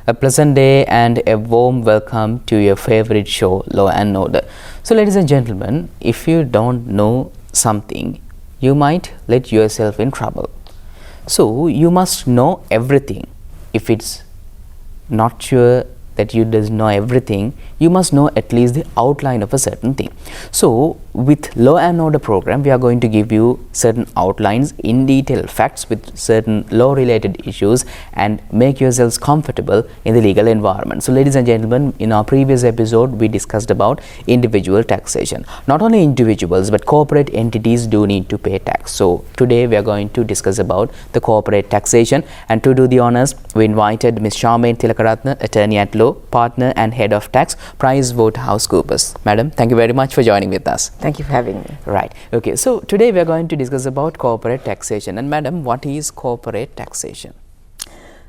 A pleasant day and a warm welcome to your favorite show, Law and Order. So, ladies and gentlemen, if you don't know something, you might let yourself in trouble. So, you must know everything. If it's not sure that you does know everything, you must know at least the outline of a certain thing. So, with Law and Order program, we are going to give you certain outlines, in detail facts with certain law related issues and make yourselves comfortable in the legal environment. So, ladies and gentlemen, in our previous episode, we discussed about individual taxation. Not only individuals, but corporate entities do need to pay tax. So, today we are going to discuss about the corporate taxation, and to do the honors, we invited Ms. Charmaine Tilakaratne, attorney at law, partner and head of tax, PricewaterhouseCoopers. Madam, thank you very much for joining with us. Thank you for having me. Right. Okay. So today we are going to discuss about corporate taxation. And madam, what is corporate taxation?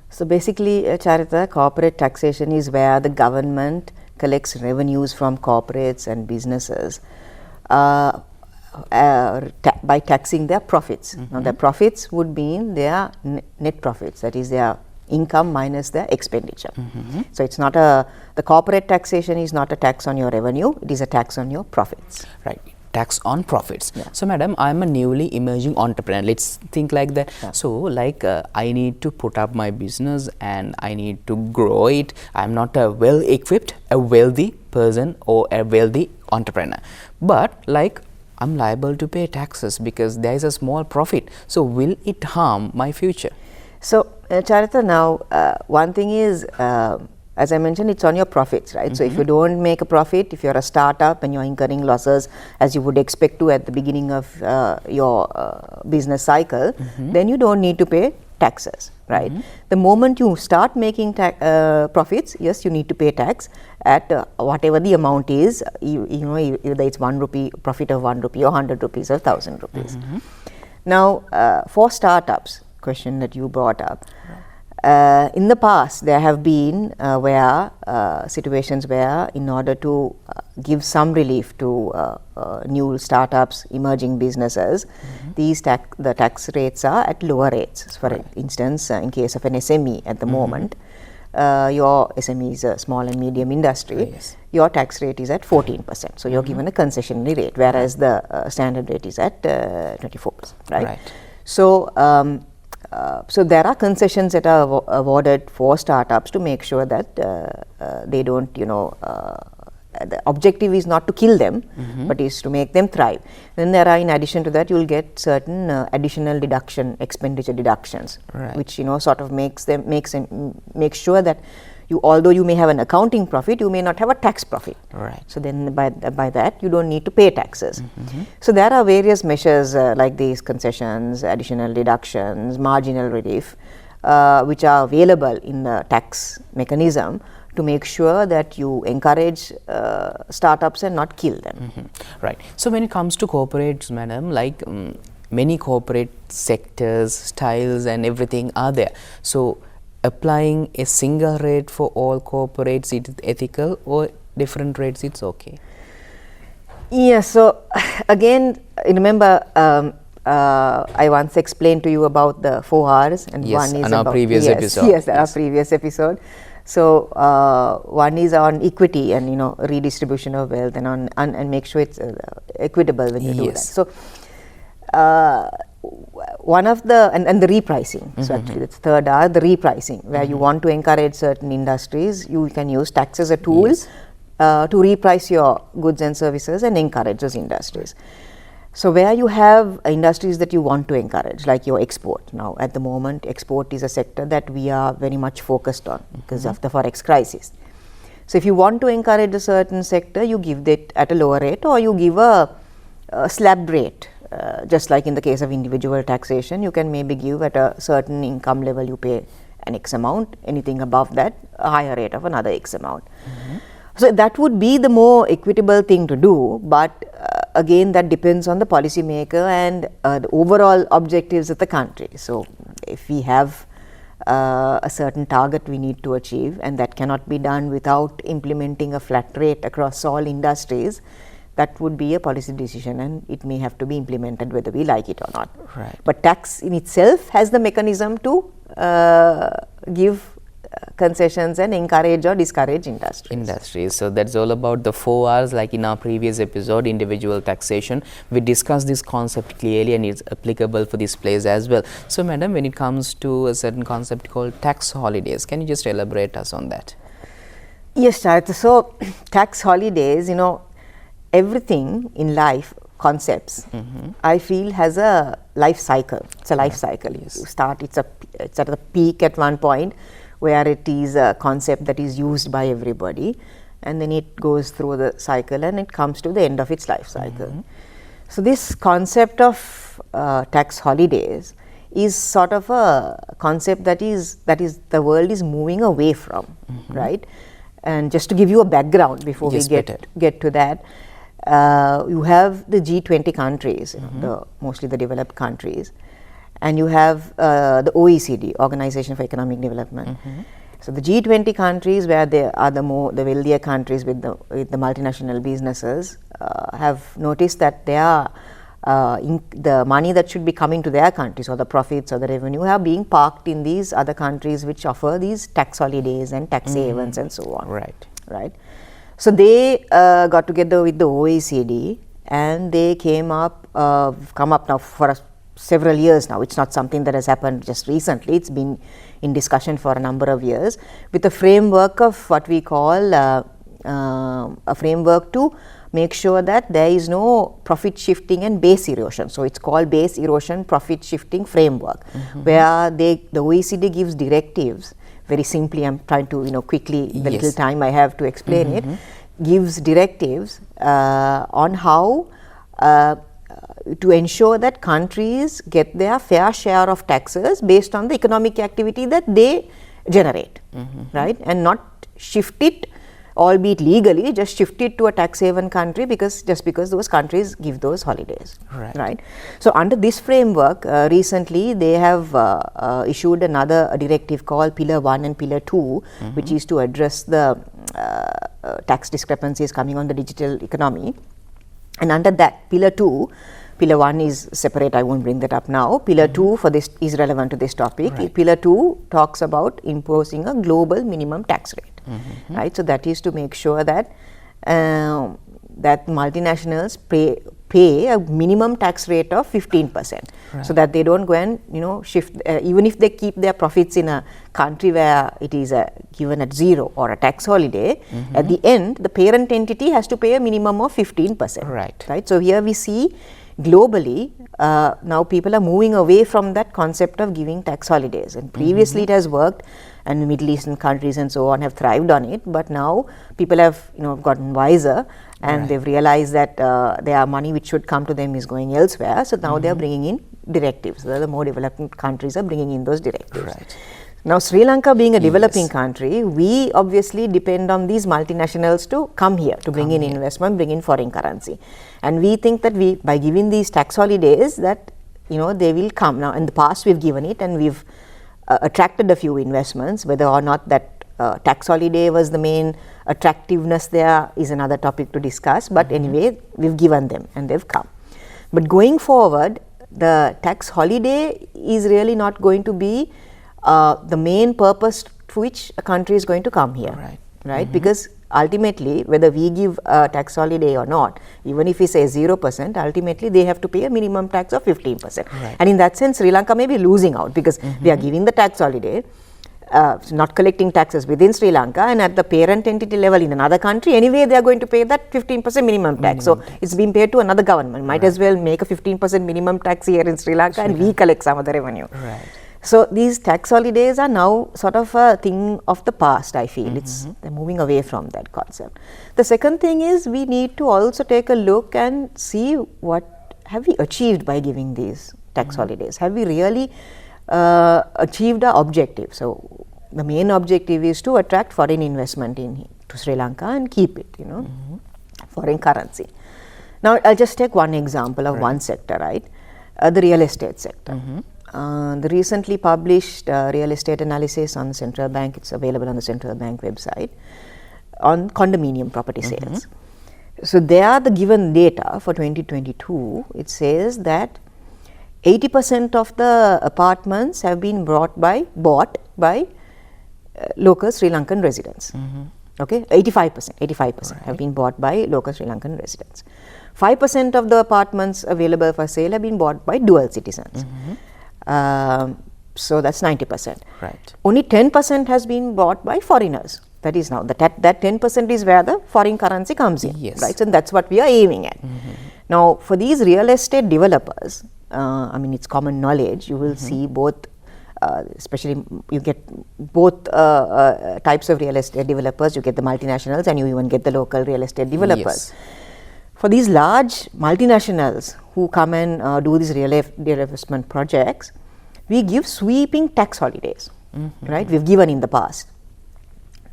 So basically, Charita, corporate taxation is where the government collects revenues from corporates and businesses by taxing their profits. Now, their profits would mean their net profits, that is their income minus their expenditure. So it's not the corporate taxation is not a tax on your revenue, it is a tax on your profits. Right. Tax on profits. Yeah. So madam, I'm a newly emerging entrepreneur. Let's think like that. Yeah. So like I need to put up my business and I need to grow it. I'm not a well equipped, a wealthy person or a wealthy entrepreneur. But like I'm liable to pay taxes because there is a small profit. So will it harm my future? So, Charita, now one thing is, as I mentioned, it's on your profits, right? So, if you don't make a profit, if you're a startup and you're incurring losses as you would expect to at the beginning of your business cycle, then you don't need to pay taxes, right? The moment you start making profits, yes, you need to pay tax at whatever the amount is, you know, either it's 1 rupee, profit of 1 rupee or 100 rupees or 1000 rupees. Now, for startups, question that you brought up, in the past there have been situations where in order to give some relief to new startups, emerging businesses, the tax rates are at lower rates. For instance, in case of an SME at the moment, your SME is a small and medium industry, your tax rate is at 14%. So you're given a concessionary rate, whereas the standard rate is at 24%, right? So so there are concessions that are awarded for startups to make sure that they don't, you know, the objective is not to kill them, but is to make them thrive. Then there are, in addition to that, you will get certain additional expenditure deductions, which, you know, sort of makes sure that although you may have an accounting profit, you may not have a tax profit. So then by that you don't need to pay taxes. So there are various measures like these concessions, additional deductions, marginal relief, which are available in the tax mechanism to make sure that you encourage startups and not kill them. Right. So when it comes to corporates, madam, like many corporate sectors, styles and everything are there. So applying a single rate for all corporates, it is ethical, or different rates, it's okay? Yes, so again, remember I once explained to you about the 4 R's, and one is on our previous episode. Yes, our previous episode. So one is on equity and, you know, redistribution of wealth, and and make sure it's equitable when you do that. So one of the and the repricing. So actually that's third R, the repricing, where you want to encourage certain industries, you can use tax as a tool to reprice your goods and services and encourage those industries. So where you have industries that you want to encourage, like your export. Now at the moment, export is a sector that we are very much focused on because of the forex crisis. So if you want to encourage a certain sector, you give it at a lower rate, or you give a slab rate. Just like in the case of individual taxation, you can maybe give at a certain income level, you pay an X amount, anything above that, a higher rate of another X amount. So that would be the more equitable thing to do, but again, that depends on the policymaker and the overall objectives of the country. So if we have a certain target we need to achieve, and that cannot be done without implementing a flat rate across all industries, that would be a policy decision, and it may have to be implemented whether we like it or not. But tax in itself has the mechanism to give concessions and encourage or discourage industries. So that's all about the 4 R's. Like in our previous episode, individual taxation, we discussed this concept clearly and it's applicable for this place as well. So madam, when it comes to a certain concept called tax holidays, can you just elaborate us on that? Yes, Charita. So tax holidays, everything in life, concepts, I feel has a life cycle. It's a life cycle. Yes. You start, it's at the peak at one point where it is a concept that is used by everybody, and then it goes through the cycle and it comes to the end of its life cycle. So this concept of tax holidays is sort of a concept that is the world is moving away from, right? And just to give you a background before we get to that, you have the G20 countries, mostly the developed countries, and you have the OECD, Organization for Economic Development. So the G20 countries, where they are the wealthier countries with the multinational businesses, have noticed that they are the money that should be coming to their countries, or the profits or the revenue, are being parked in these other countries which offer these tax holidays and tax havens and so on. Right. So they got together with the OECD, and they come up now for several years now. It's not something that has happened just recently. It's been in discussion for a number of years, with a framework of what we call a framework to make sure that there is no profit shifting and base erosion. So it's called base erosion profit shifting framework, where the OECD gives directives. Very simply, I'm trying to quickly, the little time I have to explain it, gives directives on how to ensure that countries get their fair share of taxes based on the economic activity that they generate, right? And not shift it, albeit legally, just shift it to a tax haven country because those countries give those holidays, right? So under this framework, recently they have issued another directive called Pillar 1 and Pillar 2, which is to address the tax discrepancies coming on the digital economy. And under that, Pillar 2, Pillar 1 is separate, I won't bring that up now. Pillar 2 for this is relevant to this topic. Pillar 2 talks about imposing a global minimum tax rate, right? So that is to make sure that that multinationals pay a minimum tax rate of 15%, so that they don't go and shift, even if they keep their profits in a country where it is given at zero or a tax holiday, at the end the parent entity has to pay a minimum of 15%, right? So here we see globally now people are moving away from that concept of giving tax holidays, and previously it has worked, and Middle Eastern countries and so on have thrived on it, but now people have gotten wiser, and they've realized that their money which should come to them is going elsewhere. So now they are bringing in directives. The more developed countries are bringing in those directives. Now Sri Lanka being a developing country, we obviously depend on these multinationals to come here, to bring in investment, bring in foreign currency. And we think that by giving these tax holidays that they will come. Now in the past we've given it, and we've attracted a few investments. Whether or not that tax holiday was the main attractiveness there is another topic to discuss, but anyway we've given them and they've come. But going forward, the tax holiday is really not going to be the main purpose to which a country is going to come here, right? Because ultimately, whether we give a tax holiday or not, even if we say 0%, ultimately they have to pay a minimum tax of 15%. And in that sense, Sri Lanka may be losing out, because we are giving the tax holiday, not collecting taxes within Sri Lanka, and at the parent entity level in another country, anyway they are going to pay that 15% minimum tax. So it's being paid to another government. Might as well make a 15% minimum tax here in Sri Lanka and we collect some of the revenue. So these tax holidays are now sort of a thing of the past, I feel. They're moving away from that concept. The second thing is we need to also take a look and see what have we achieved by giving these tax holidays. Have we really achieved our objective? So the main objective is to attract foreign investment to Sri Lanka and keep it, foreign currency. Now I'll just take one example of one sector, right? The real estate sector. The recently published real estate analysis on the central bank, it's available on the central bank website, on condominium property sales. So there, the given data for 2022, it says that 80% of the apartments have been bought by local Sri Lankan residents. Okay, 85% have been bought by local Sri Lankan residents. 5% of the apartments available for sale have been bought by dual citizens. So that's 90%. Right. Only 10% has been bought by foreigners. That is now that 10% is where the foreign currency comes in. Yes. Right. So that's what we are aiming at. Now, for these real estate developers, I mean, it's common knowledge. You will see both. Especially you get both types of real estate developers. You get the multinationals and you even get the local real estate developers. Yes. For these large multinationals who come and do these real investment projects, we give sweeping tax holidays, right? We've given in the past.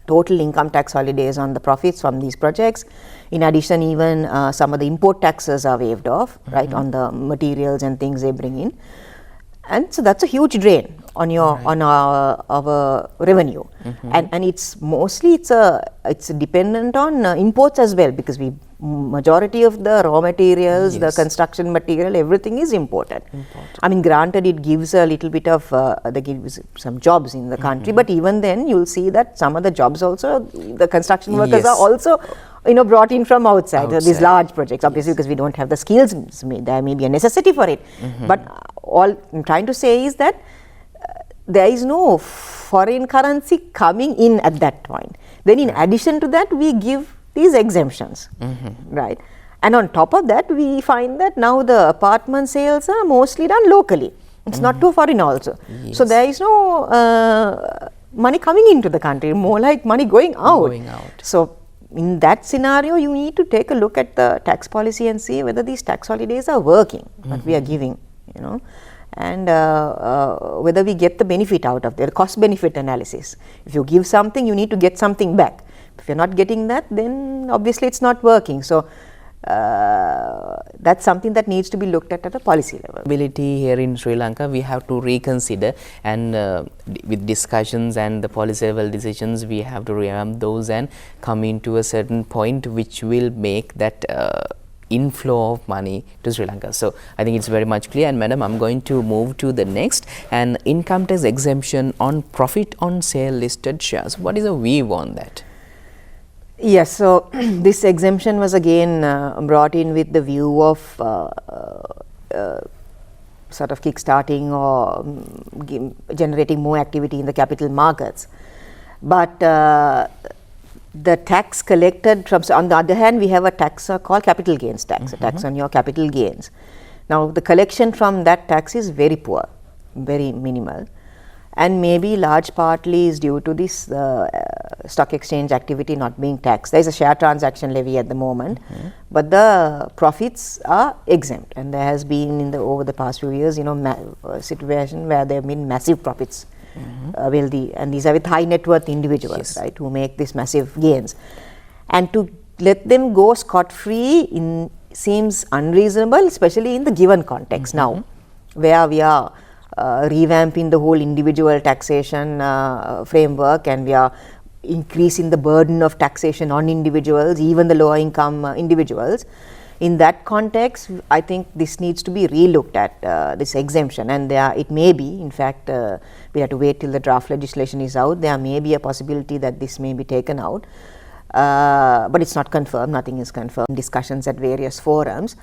Total income tax holidays on the profits from these projects. In addition, even some of the import taxes are waived off, right, on the materials and things they bring in. And so that's a huge drain on your on our revenue, and it's mostly it's dependent on imports as well, because majority of the raw materials, the construction material, everything is imported. I mean, granted, it gives a little bit of they gives some jobs in the country, but even then you'll see that some of the jobs also, the construction workers are also brought in from outside. These large projects, obviously, because we don't have the skills. There may be a necessity for it, but all I'm trying to say is that there is no foreign currency coming in at that point. Then in addition to that, we give these exemptions, right? And on top of that, we find that now the apartment sales are mostly done locally. It's not to foreign also. So there is no money coming into the country, more like money going out. So in that scenario, you need to take a look at the tax policy and see whether these tax holidays are working, what we are giving, and whether we get the benefit out of the cost benefit analysis. If you give something, you need to get something back. If you're not getting that, then obviously it's not working. So that's something that needs to be looked at a policy level. Ability here in Sri Lanka, we have to reconsider, and with discussions and the policy level decisions, we have to revamp those and come into a certain point which will make that inflow of money to Sri Lanka. So I think it's very much clear. And madam, I'm going to move to the next, and income tax exemption on profit on sale listed shares. What is the view on that? Yes, so this exemption was again brought in with the view of sort of kickstarting or generating more activity in the capital markets. But the tax collected from, so on the other hand, we have a tax called capital gains tax, a tax on your capital gains. Now, the collection from that tax is very poor, very minimal. And maybe large partly is due to this stock exchange activity not being taxed. There is a share transaction levy at the moment, but the profits are exempt. And there has been over the past few years, a situation where there have been massive profits, wealthy, and these are with high net worth individuals, right, who make these massive gains. And to let them go scot-free seems unreasonable, especially in the given context now, where we are revamping the whole individual taxation framework, and we are increasing the burden of taxation on individuals, even the lower income individuals. In that context, I think this needs to be relooked at, this exemption, and it may be, in fact, we have to wait till the draft legislation is out. There may be a possibility that this may be taken out, but it's not confirmed, nothing is confirmed. Discussions at various forums.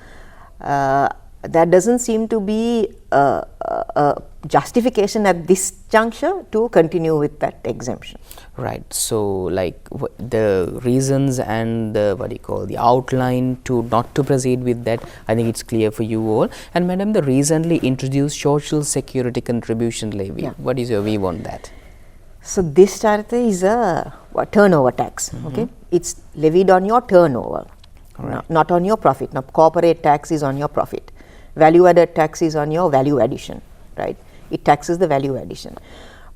That doesn't seem to be a justification at this juncture to continue with that exemption. Right. So, like the reasons and the outline to not to proceed with that, I think it's clear for you all. And madam, the recently introduced social security contribution levy. What is your view on that? So this Charita is a turnover tax. Okay, it's levied on your turnover, not on your profit. Now, corporate tax is on your profit. Value-added tax is on your value addition, right? It taxes the value addition.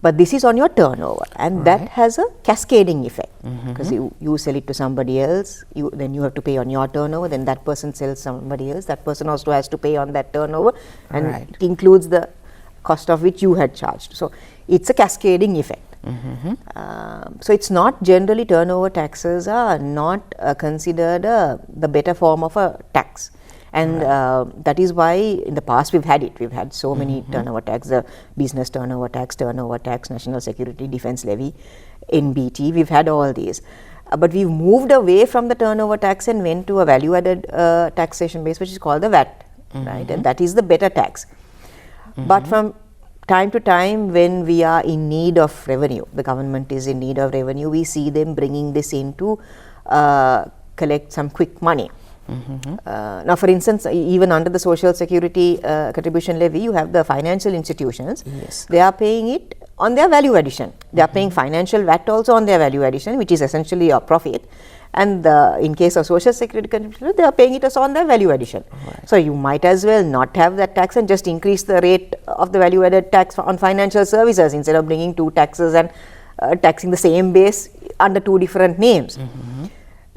But this is on your turnover, and that has a cascading effect, because you sell it to somebody else, then you have to pay on your turnover, then that person sells somebody else, that person also has to pay on that turnover, and it includes the cost of which you had charged. So it's a cascading effect. So it's not generally, turnover taxes are not considered the better form of a tax. And that is why in the past we've had so many turnover tax, the business turnover tax, national security, defense levy, NBT, we've had all these. But we've moved away from the turnover tax and went to a value added taxation base, which is called the VAT, right? And that is the better tax. But from time to time, when we are in need of revenue, the government is in need of revenue, we see them bringing this in to collect some quick money. Now, for instance, even under the Social Security contribution levy, you have the financial institutions. Yes. They are paying it on their value addition. They are paying financial VAT also on their value addition, which is essentially your profit. And in case of Social Security contribution, they are paying it as on their value addition. Right. So you might as well not have that tax and just increase the rate of the value added tax on financial services instead of bringing two taxes and taxing the same base under two different names.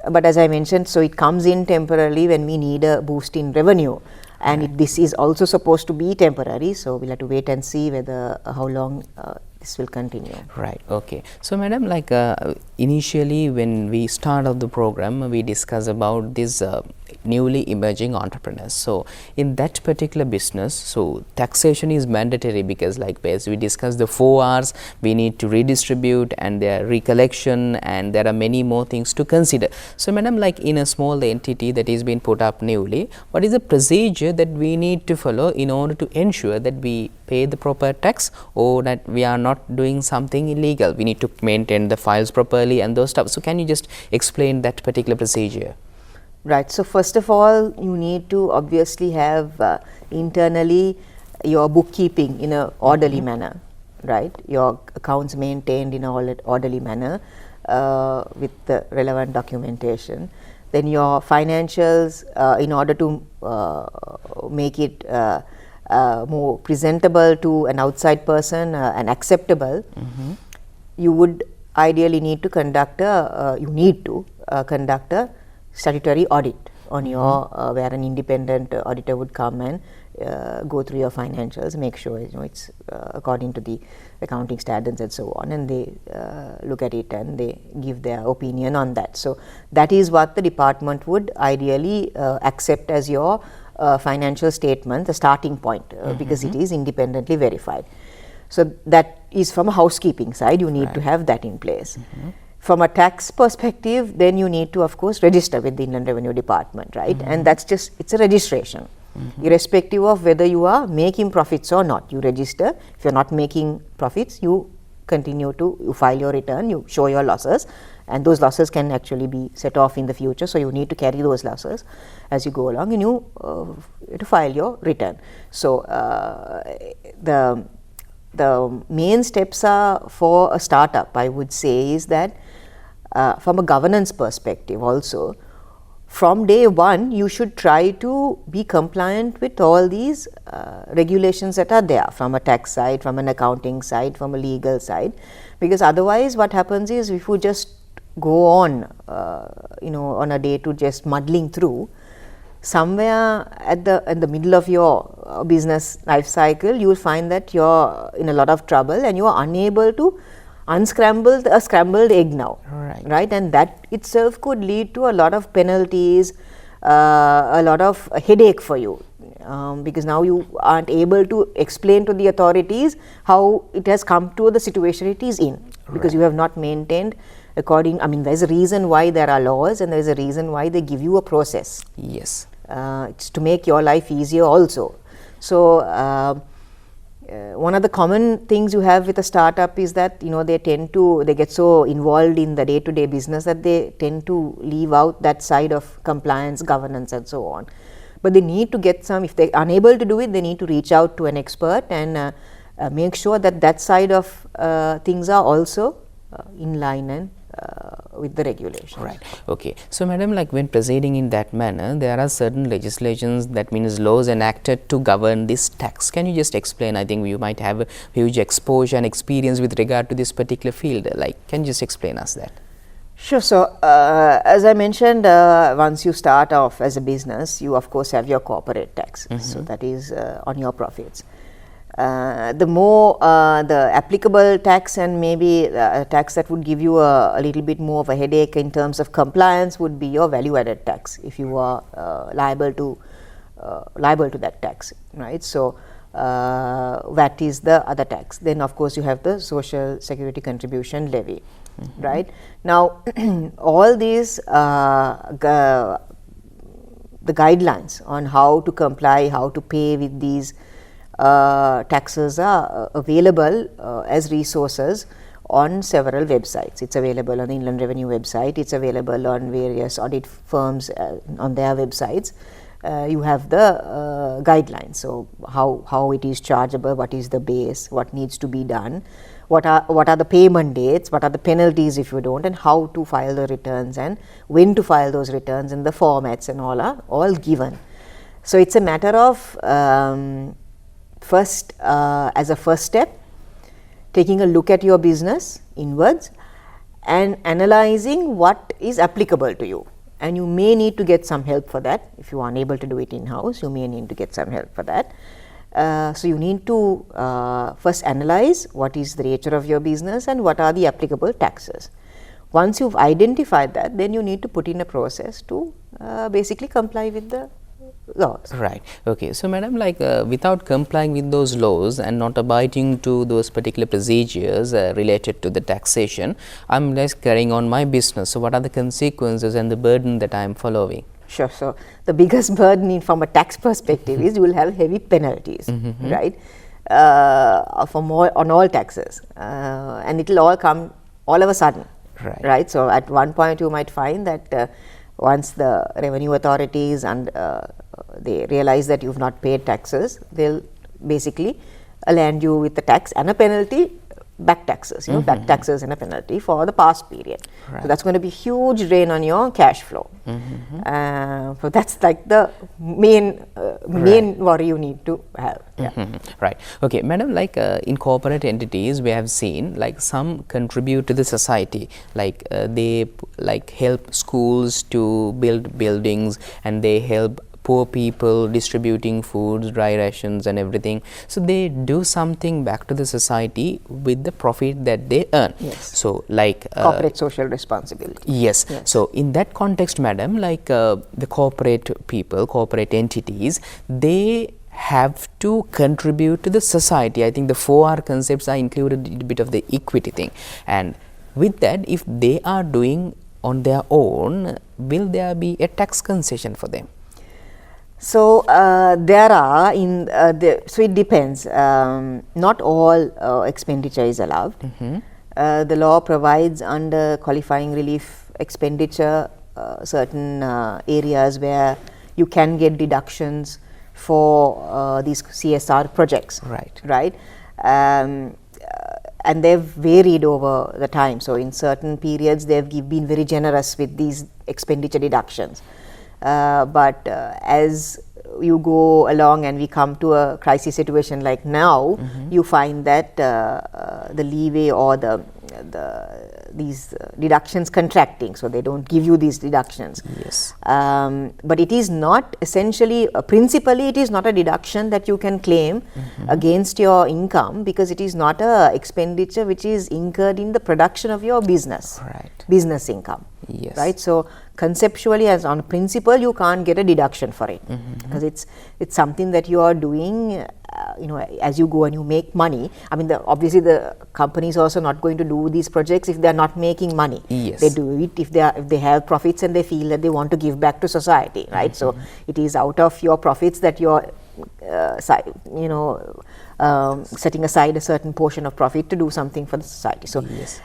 But as I mentioned, so it comes in temporarily when we need a boost in revenue, and this is also supposed to be temporary, so we'll have to wait and see whether how long this will continue. Right. Okay. So, madam, like initially when we start off the program, we discuss about this newly emerging entrepreneurs. So, in that particular business, so taxation is mandatory because, like as we discussed, the 4 hours we need to redistribute and their recollection, and there are many more things to consider. So, madam, like in a small entity that is being put up newly, what is the procedure that we need to follow in order to ensure that we pay the proper tax or that we are not doing something illegal? We need to maintain the files properly and those stuff. So, can you just explain that particular procedure? Right. So, first of all, you need to obviously have internally your bookkeeping in an orderly manner, right? Your accounts maintained in an orderly manner with the relevant documentation. Then your financials, in order to make it more presentable to an outside person and acceptable, you would ideally need to conduct a statutory audit on your where an independent auditor would come and go through your financials, make sure it's according to the accounting standards and so on, and they look at it and they give their opinion on that. So that is what the department would ideally accept as your financial statement, the starting point, because it is independently verified. So that is from a housekeeping side, you need to have that in place. From a tax perspective, then you need to, of course, register with the Inland Revenue Department, right? And that's just, it's a registration. Irrespective of whether you are making profits or not, you register. If you're not making profits, you continue to, you file your return, you show your losses, and those losses can actually be set off in the future. So you need to carry those losses as you go along, and you to file your return. So the main steps are for a startup, I would say, is that from a governance perspective also, from day one, you should try to be compliant with all these regulations that are there from a tax side, from an accounting side, from a legal side, because otherwise what happens is if you just go on, on a day to just muddling through, somewhere at the middle of your business life cycle, you will find that you're in a lot of trouble and you are unable to unscramble a scrambled egg now, right? And that itself could lead to a lot of penalties, a lot of headache for you, because now you aren't able to explain to the authorities how it has come to the situation it is in, because you have not maintained according, there's a reason why there are laws and there's a reason why they give you a process. Yes. It's to make your life easier also. So, one of the common things you have with a startup is that they get so involved in the day-to-day business that they tend to leave out that side of compliance, governance and so on. But they need to get some, if they're unable to do it, they need to reach out to an expert and make sure that that side of things are also in line and with the regulations. Right. Okay. So, madam, like when proceeding in that manner, there are certain legislations, that means laws enacted to govern this tax. Can you just explain? I think you might have a huge exposure and experience with regard to this particular field. Like, can you just explain us that? Sure. So, as I mentioned, once you start off as a business, you of course have your corporate tax. So, that is on your profits. The more the applicable tax and maybe a tax that would give you a little bit more of a headache in terms of compliance would be your value added tax, if you are liable to that tax, right? So, VAT is the other tax. Then of course you have the Social Security contribution levy. right? Now, all these the guidelines on how to comply, how to pay with these taxes are available as resources on several websites. It's available on the Inland Revenue website, it's available on various audit firms on their websites. You have the guidelines, so how it is chargeable, what is the base, what needs to be done, what are the payment dates, what are the penalties if you don't, and how to file the returns and when to file those returns, and the formats and all are all given. So it's a matter of first, as a first step, taking a look at your business inwards and analyzing what is applicable to you. And you may need to get some help for that. If you are unable to do it in-house, you may need to get some help for that. So you need to first analyze what is the nature of your business and what are the applicable taxes. Once you've identified that, then you need to put in a process to basically comply with the laws. Right. Okay. So, madam, like without complying with those laws and not abiding to those particular procedures related to the taxation, I'm just carrying on my business. So, what are the consequences and the burden that I am following? Sure. So, the biggest burden from a tax perspective is you will have heavy penalties, right, on all taxes, and it will all come all of a sudden, right. So, at one point you might find that once the revenue authorities and they realize that you've not paid taxes, they'll basically land you with the tax and a penalty, back taxes, back taxes and a penalty for the past period. Right. So that's going to be huge drain on your cash flow. So that's like the main worry you need to have. Right. Okay, madam, like in corporate entities, we have seen like some contribute to the society, like they like help schools to build buildings, and they help poor people distributing foods, dry rations and everything. So they do something back to the society with the profit that they earn. Yes. So like corporate social responsibility. Yes. So in that context, madam, like the corporate people, corporate entities, they have to contribute to the society. I think the 4R concepts are included in a bit of the equity thing. And with that, if they are doing on their own, will there be a tax concession for them? So there are so it depends. Not all expenditure is allowed. The law provides under qualifying relief expenditure certain areas where you can get deductions for these CSR projects. Right. And they've varied over the time. So in certain periods they've been very generous with these expenditure deductions. But as you go along and we come to a crisis situation like now, you find that the leeway or these deductions contracting, so they don't give you these deductions. Yes. But it is not essentially, principally it is not a deduction that you can claim against your income, because it is not a expenditure which is incurred in the production of your business. Business income. Yes. Right. So conceptually, as on principle, you can't get a deduction for it, because it's something that you are doing. As you go and you make money. I mean, obviously the company is also not going to do these projects if they are not making money. Yes. They do it if they have profits and they feel that they want to give back to society, right? So it is out of your profits that you are setting aside a certain portion of profit to do something for the society. So, yes.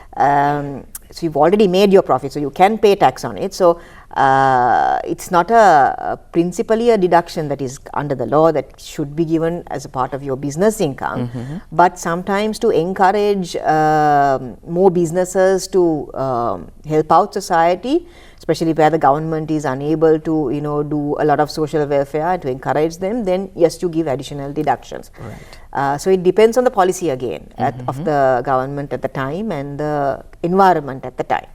So you've already made your profit, so you can pay tax on it. So it's not principally a deduction that is under the law that should be given as a part of your business income. But sometimes to encourage more businesses to help out society, especially where the government is unable to do a lot of social welfare, to encourage them, then yes, you give additional deductions. So it depends on the policy again of the government at the time and the environment at the time.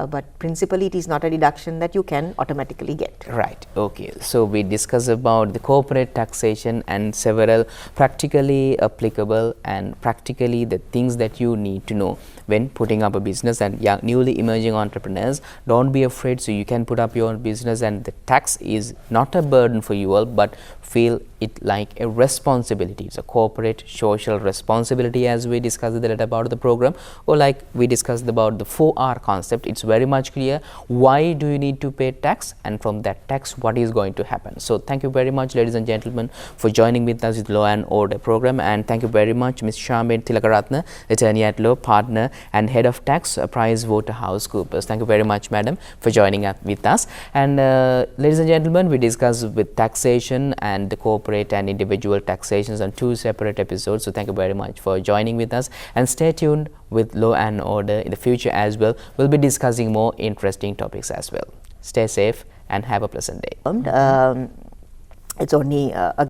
But principally it is not a deduction that you can automatically get. Okay. So we discussed about the corporate taxation and several practically applicable and practically the things that you need to know when putting up a business. And newly emerging entrepreneurs, don't be afraid. So you can put up your own business, and the tax is not a burden for you all, but feel it like a responsibility. It's a corporate social responsibility, as we discussed a little about the program, or like we discussed about the 4R concept. It's very much clear why do you need to pay tax, and from that tax what is going to happen. So thank you very much, ladies and gentlemen, for joining with us with Law and Order program, and thank you very much Ms. Sharmin Tilakaratne, attorney at law, partner and head of tax, PricewaterhouseCoopers. Thank you very much, madam, for joining up with us. And ladies and gentlemen, we discussed with taxation and the corporate and individual taxations on 2 separate episodes. So thank you very much for joining with us, and stay tuned with Law and Order in the future as well. We'll be discussing more interesting topics as well. Stay safe and have a pleasant day. It's only a